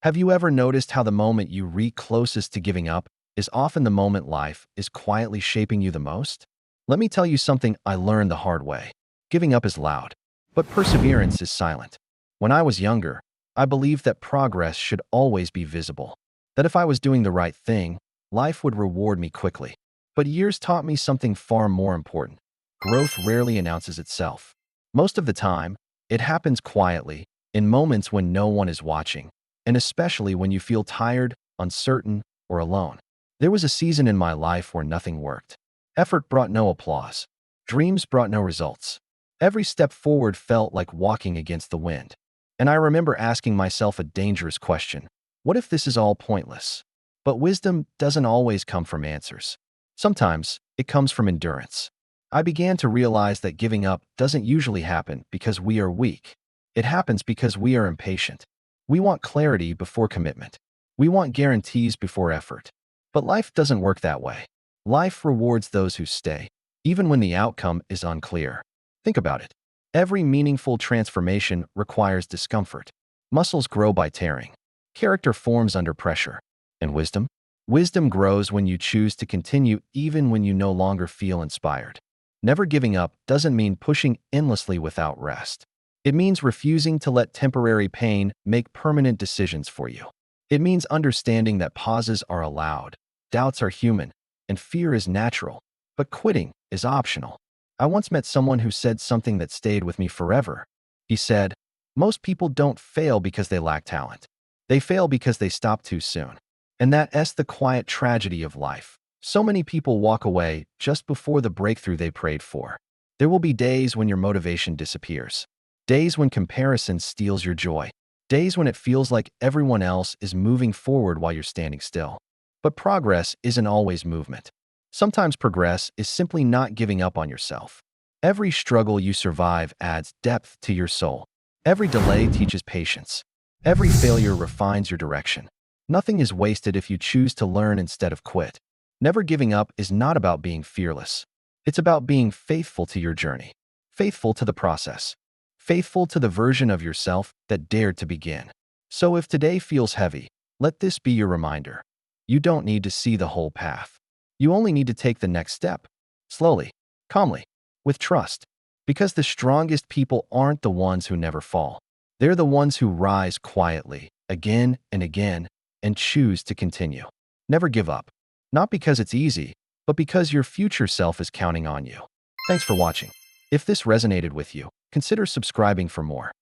Have you ever noticed how the moment you reach closest to giving up is often the moment life is quietly shaping you the most? Let me tell you something I learned the hard way. Giving up is loud, but perseverance is silent. When I was younger, I believed that progress should always be visible, that if I was doing the right thing, life would reward me quickly. But years taught me something far more important. Growth rarely announces itself. Most of the time, it happens quietly, in moments when no one is watching, and especially when you feel tired, uncertain, or alone. There was a season in my life where nothing worked. Effort brought no applause. Dreams brought no results. Every step forward felt like walking against the wind. And I remember asking myself a dangerous question. What if this is all pointless? But wisdom doesn't always come from answers. Sometimes, it comes from endurance. I began to realize that giving up doesn't usually happen because we are weak. It happens because we are impatient. We want clarity before commitment. We want guarantees before effort. But life doesn't work that way. Life rewards those who stay, even when the outcome is unclear. Think about it. Every meaningful transformation requires discomfort. Muscles grow by tearing. Character forms under pressure. And wisdom? Wisdom grows when you choose to continue even when you no longer feel inspired. Never giving up doesn't mean pushing endlessly without rest. It means refusing to let temporary pain make permanent decisions for you. It means understanding that pauses are allowed, doubts are human, and fear is natural, but quitting is optional. I once met someone who said something that stayed with me forever. He said, "Most people don't fail because they lack talent. They fail because they stop too soon." And that's the quiet tragedy of life. So many people walk away just before the breakthrough they prayed for. There will be days when your motivation disappears. Days when comparison steals your joy. Days when it feels like everyone else is moving forward while you're standing still. But progress isn't always movement. Sometimes progress is simply not giving up on yourself. Every struggle you survive adds depth to your soul. Every delay teaches patience. Every failure refines your direction. Nothing is wasted if you choose to learn instead of quit. Never giving up is not about being fearless. It's about being faithful to your journey, faithful to the process, faithful to the version of yourself that dared to begin. So if today feels heavy, let this be your reminder. You don't need to see the whole path. You only need to take the next step, slowly, calmly, with trust. Because the strongest people aren't the ones who never fall. They're the ones who rise quietly, again and again, and choose to continue. Never give up. Not because it's easy, but because your future self is counting on you. Thanks for watching. If this resonated with you, consider subscribing for more.